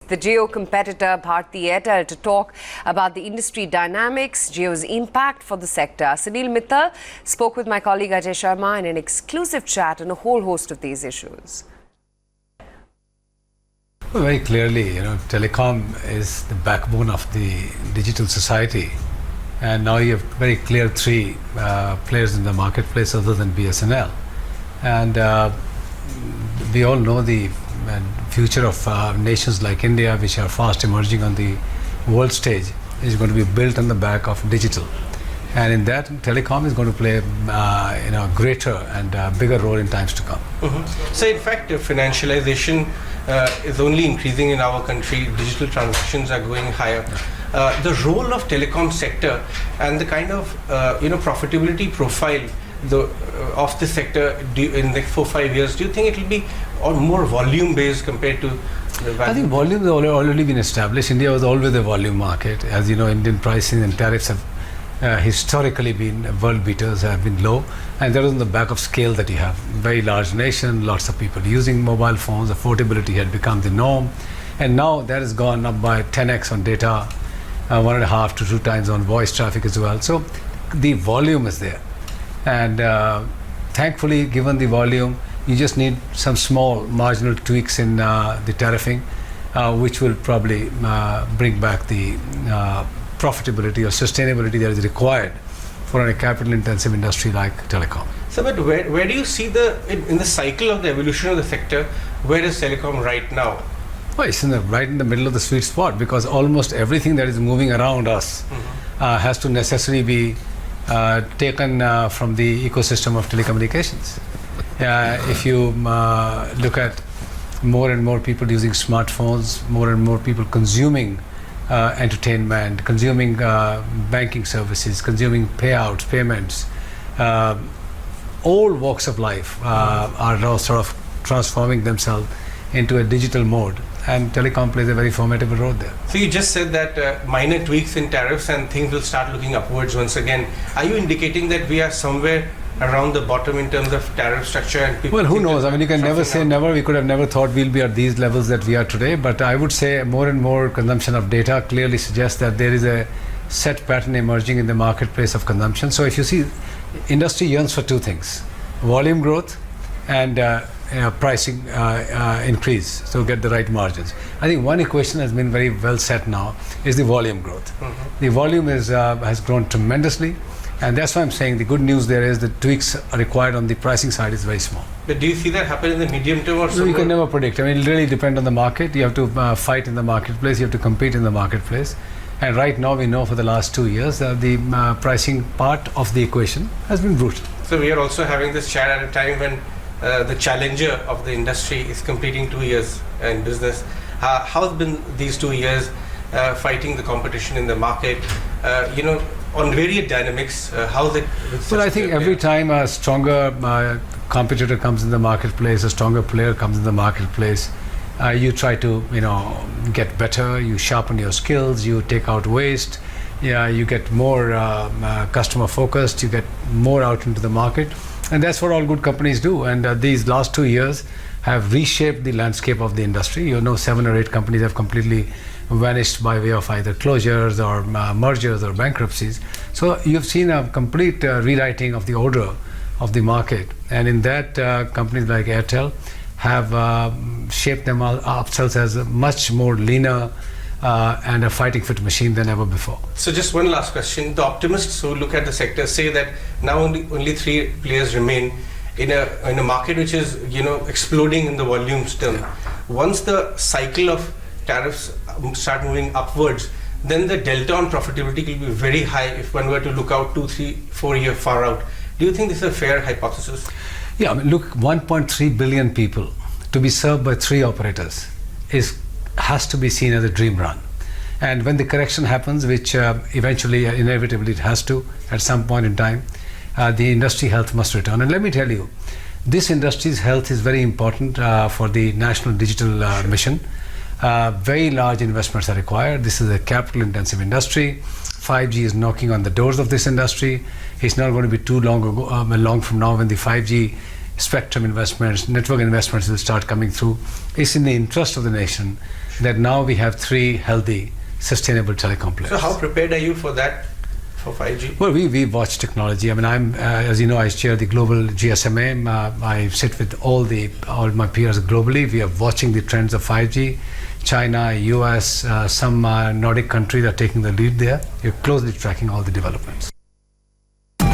the Jio competitor Bharti Airtel to talk about the industry dynamics, Jio's impact for the sector. Sunil Mittal spoke with my colleague Ajay Sharma in an exclusive chat on a whole host of these issues. Well, very clearly, telecom is the backbone of the digital society. And now you have very clear three players in the marketplace other than BSNL. And we all know the future of nations like India, which are fast emerging on the world stage, is going to be built on the back of digital. And in that, telecom is going to play a greater and bigger role in times to come. Mm-hmm. So in fact, financialization is only increasing in our country. Digital transactions are going higher. The role of telecom sector and the kind of profitability profile of the sector in the next 4-5 years, do you think it will be more volume based compared to the value? I think volume has already been established. India was always a volume market. As you know, Indian pricing and tariffs have historically been world beaters, have been low, and that is on the back of scale that you have. Very large nation, lots of people using mobile phones, affordability had become the norm, and now that has gone up by 10x on data, 1.5 to 2 times on voice traffic as well. So the volume is there, and thankfully, given the volume, you just need some small marginal tweaks in the tariffing, which will probably bring back the profitability or sustainability that is required for a capital intensive industry like telecom. So, but where do you see in the cycle of the evolution of the sector, where is telecom right now? Well, it's right in the middle of the sweet spot, because almost everything that is moving around us has to necessarily be taken from the ecosystem of telecommunications. If you look at more and more people using smartphones, more and more people consuming entertainment, consuming banking services, consuming payouts, payments, all walks of life are now sort of transforming themselves into a digital mode, and telecom plays a very formidable role there. So you just said that minor tweaks in tariffs and things will start looking upwards once again. Are you indicating that we are somewhere around the bottom in terms of tariff structure? And people, well, who knows? I mean, you can never say never. We could have never thought we'll be at these levels that we are today, but I would say more and more consumption of data clearly suggests that there is a set pattern emerging in the marketplace of consumption. So if you see, industry yearns for two things: volume growth and pricing increase, so get the right margins. I think one equation has been very well set now is the volume growth. The volume has grown tremendously, and that's why I'm saying the good news there is the tweaks are required on the pricing side is very small. But do you see that happen in the medium term or so? No, you can never predict. I mean, it really depends on the market. You have to fight in the marketplace, you have to compete in the marketplace. And right now we know for the last 2 years the pricing part of the equation has been brutal. So we are also having this chat at a time when the challenger of the industry is completing 2 years in business. How has been these 2 years fighting the competition in the market? On various dynamics, how is it? Well, I think every time a stronger competitor comes in the marketplace, a stronger player comes in the marketplace, you try to get better, you sharpen your skills, you take out waste, you get more customer focused, you get more out into the market, and that's what all good companies do. And these last 2 years have reshaped the landscape of the industry. 7 or 8 companies have completely vanished by way of either closures or mergers or bankruptcies. So you've seen a complete rewriting of the order of the market, and in that companies like Airtel have shaped themselves as a much more leaner and a fighting fit machine than ever before. So just one last question. The optimists who look at the sector say that now only 3 players remain in a market which is exploding in the volumes term. Once the cycle of tariffs start moving upwards, then the delta on profitability will be very high if one were to look out 2, 3, 4 years far out. Do you think this is a fair hypothesis? Yeah, I mean, look, 1.3 billion people to be served by 3 operators has to be seen as a dream run. And when the correction happens, which eventually, inevitably it has to at some point in time, the industry health must return. And let me tell you, this industry's health is very important for the national digital mission. Very large investments are required. This is a capital intensive industry. 5G is knocking on the doors of this industry. It's not going to be too long from now when the 5G spectrum investments, network investments will start coming through. It's in the interest of the nation that now we have 3 healthy, sustainable telecom players. So how prepared are you for that, for 5G? Well, we watch technology. I mean, I'm as you know, I chair the global GSMA. I sit with all my peers globally. We are watching the trends of 5G. China, US, some Nordic countries are taking the lead there. We're closely tracking all the developments.